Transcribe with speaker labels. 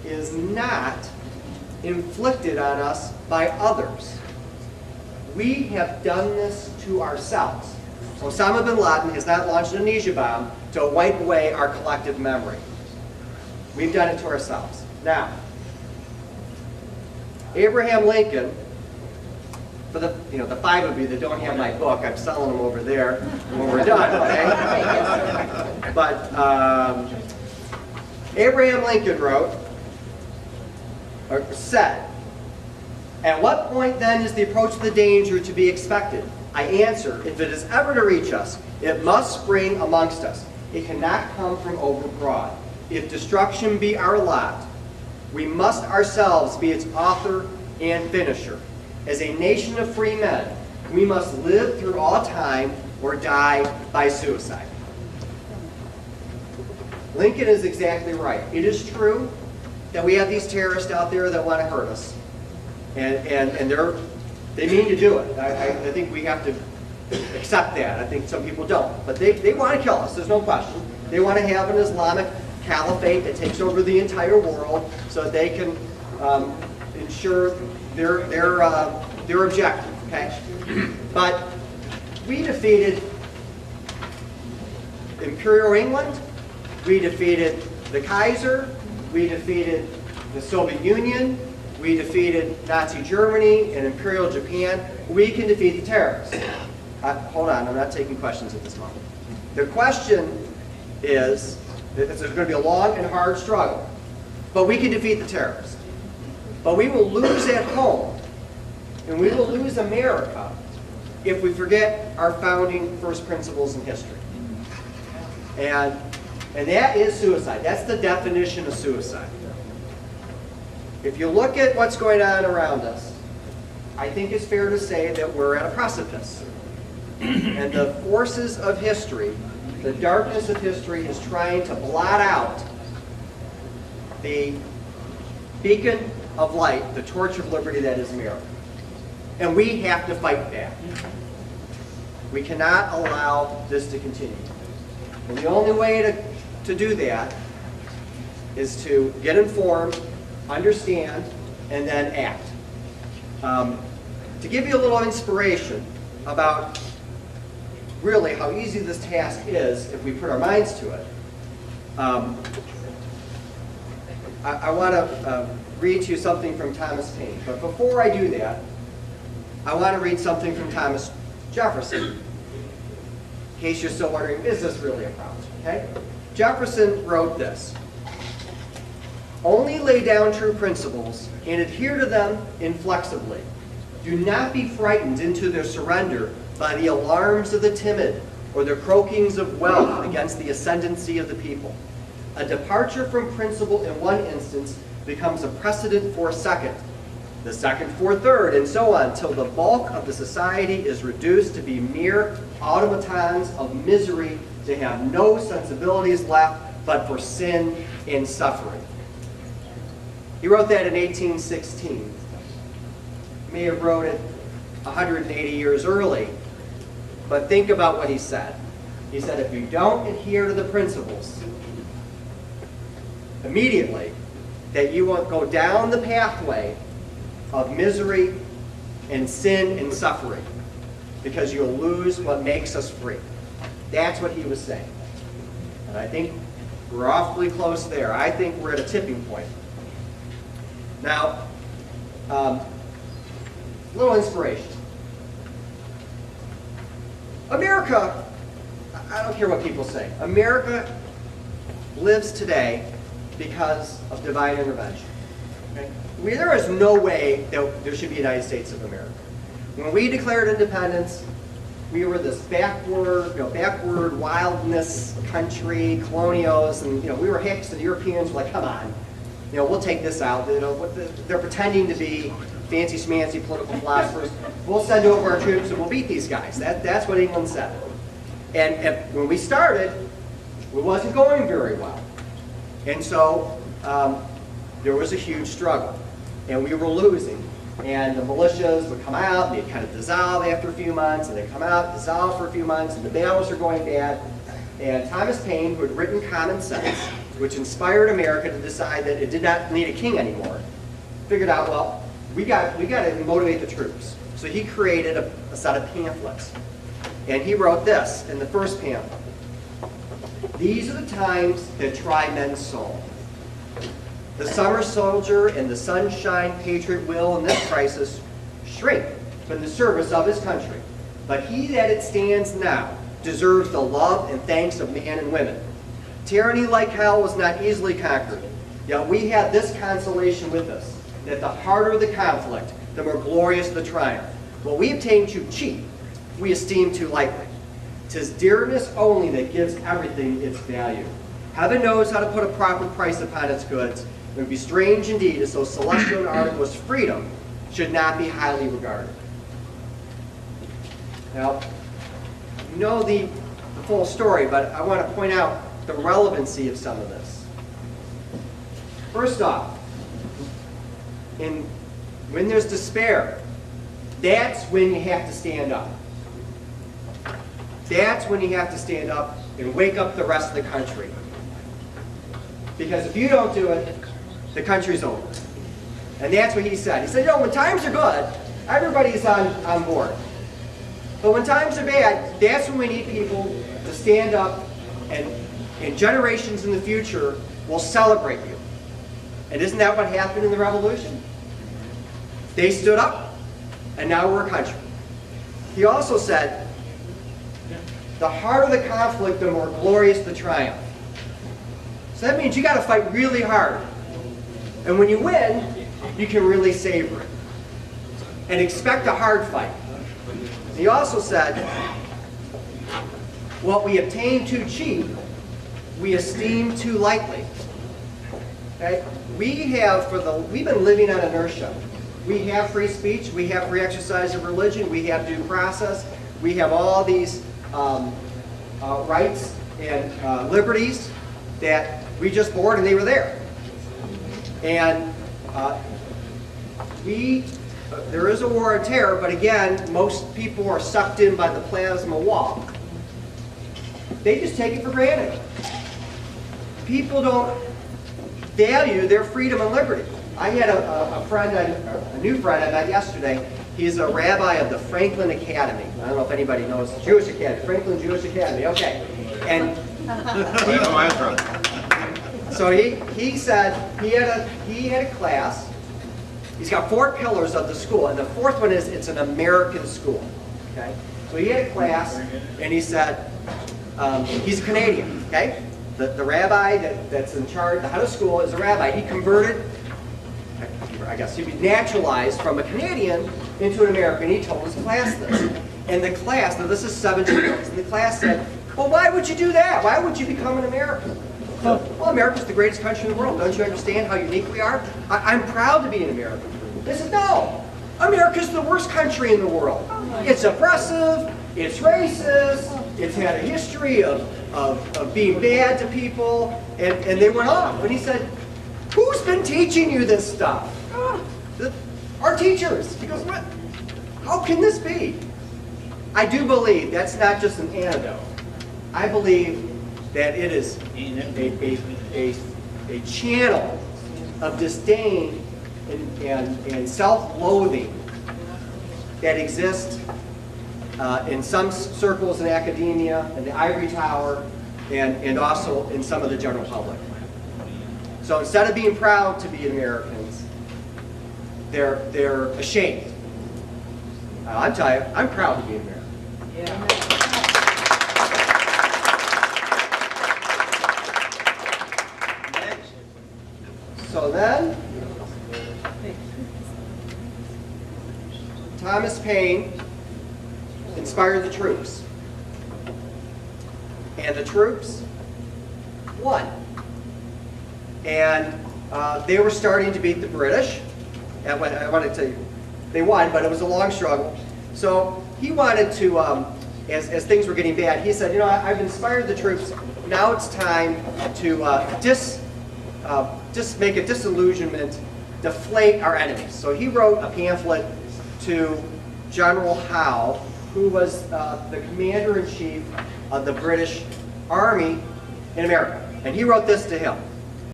Speaker 1: is not inflicted on us by others. We have done this to ourselves. Osama bin Laden has not launched an amnesia bomb to wipe away our collective memory. We've done it to ourselves. Now, Abraham Lincoln, for the the 5 of you that don't have my book, I'm selling them over there when we're done, okay? But Abraham Lincoln wrote, or said, "At what point then is the approach of the danger to be expected? I answer, if it is ever to reach us, it must spring amongst us. It cannot come from overbroad. If destruction be our lot, we must ourselves be its author and finisher. As a nation of free men, we must live through all time or die by suicide." Lincoln is exactly right. It is true that we have these terrorists out there that want to hurt us. And they mean to do it. I think we have to accept that. I think some people don't. But they want to kill us, there's no question. They want to have an Islamic caliphate that takes over the entire world so that they can ensure their objective. Okay? But we defeated Imperial England, we defeated the Kaiser, we defeated the Soviet Union, we defeated Nazi Germany and Imperial Japan. We can defeat the terrorists. Hold on, I'm not taking questions at this moment. The question is, there's going to be a long and hard struggle, but we can defeat the terrorists. But we will lose at home, and we will lose America if we forget our founding first principles in history. And that is suicide. That's the definition of suicide. If you look at what's going on around us, I think it's fair to say that we're at a precipice. And the forces of history, the darkness of history, is trying to blot out the beacon of light, the torch of liberty that is America. And we have to fight back. We cannot allow this to continue. And the only way to do that is to get informed, understand, and then act. To give you a little inspiration about really how easy this task is if we put our minds to it, I want to read to you something from Thomas Paine. But before I do that, I want to read something from Thomas Jefferson, in case you're still wondering, is this really a problem? Okay? Jefferson wrote this: "Only lay down true principles and adhere to them inflexibly. Do not be frightened into their surrender by the alarms of the timid or the croakings of wealth against the ascendancy of the people. A departure from principle in one instance becomes a precedent for a second, the second for a third, and so on, till the bulk of the society is reduced to be mere automatons of misery, to have no sensibilities left but for sin and suffering." He wrote that in 1816. He may have wrote it 180 years early, but think about what he said. He said, if you don't adhere to the principles immediately, that you won't go down the pathway of misery and sin and suffering, because you'll lose what makes us free. That's what he was saying. And I think we're awfully close there. I think we're at a tipping point. Now, a little inspiration. America, I don't care what people say, America lives today because of divine intervention. Okay? There is no way that there should be a United States of America. When we declared independence, we were this backward wildness country, colonials, and we were hicks, and the Europeans were like, come on, we'll take this out. They're pretending to be fancy schmancy political philosophers. We'll send over our troops and we'll beat these guys. That's what England said. And when we started, it wasn't going very well. And so there was a huge struggle, and we were losing. And the militias would come out, and they'd kind of dissolve after a few months, and they'd come out, dissolve for a few months, and the battles are going bad. And Thomas Paine, who had written Common Sense, which inspired America to decide that it did not need a king anymore, figured out, well, we got to motivate the troops. So he created a set of pamphlets. And he wrote this in the first pamphlet. These are the times that try men's soul. The summer soldier and the sunshine patriot will, in this crisis, shrink from the service of his country. But he that it stands now deserves the love and thanks of men and women. Tyranny like hell was not easily conquered. Yet we have this consolation with us, that the harder the conflict, the more glorious the triumph. What we obtain too cheap, we esteem too lightly. 'Tis dearness only that gives everything its value. Heaven knows how to put a proper price upon its goods. It would be strange indeed if so celestial an article as freedom should not be highly regarded. Now, you know the full story, but I want to point out the relevancy of some of this. First off, when there's despair, that's when you have to stand up. That's when you have to stand up and wake up the rest of the country. Because if you don't do it, the country's over. And that's what he said. He said, you know, when times are good, everybody's on board. But when times are bad, that's when we need people to stand up, and generations in the future will celebrate you. And isn't that what happened in the revolution? They stood up, and now we're a country. He also said, the harder the conflict, the more glorious the triumph. So that means you got to fight really hard. And when you win, you can really savor it. And expect a hard fight. He also said, what we obtain too cheap, we esteem too lightly. Okay? We've been living on inertia. We have free speech, we have free exercise of religion, we have due process, we have all these rights and liberties that we just bored and they were there. And there is a war on terror, but again, most people are sucked in by the plasma wall. They just take it for granted. People don't value their freedom and liberty. I had a new friend I met yesterday. He's a rabbi of the Franklin Academy. I don't know if anybody knows Jewish Academy, Franklin Jewish Academy. Okay, and so he said he had a class. He's got 4 pillars of the school, and the 4th one is it's an American school. Okay, so he had a class, and he said he's a Canadian. Okay, the rabbi that's in charge, the head of school, is a rabbi. He converted. I guess he'd be naturalized from a Canadian into an American. He told his class this. And the class, now this is 17 years olds, and the class said, well, why would you do that? Why would you become an American? Well, America's the greatest country in the world. Don't you understand how unique we are? I'm proud to be an American. They said, no, America's the worst country in the world. It's oppressive, it's racist, it's had a history of being bad to people, and they went off. And he said, who's been teaching you this stuff? Our teachers. He goes, what? How can this be? I do believe that's not just an anecdote. I believe that it is a channel of disdain and self-loathing that exists in some circles in academia, in the ivory tower, and also in some of the general public. So instead of being proud to be Americans, they're ashamed. I'm telling you, I'm proud to be an American. Yeah. So then, Thomas Paine inspired the troops. And the troops won. And they were starting to beat the British. And I want to tell you, they won, but it was a long struggle. So he wanted to, as things were getting bad, he said, you know, I've inspired the troops. Now it's time to just make a disillusionment, deflate our enemies. So he wrote a pamphlet to General Howe, who was the commander-in-chief of the British Army in America. And he wrote this to him.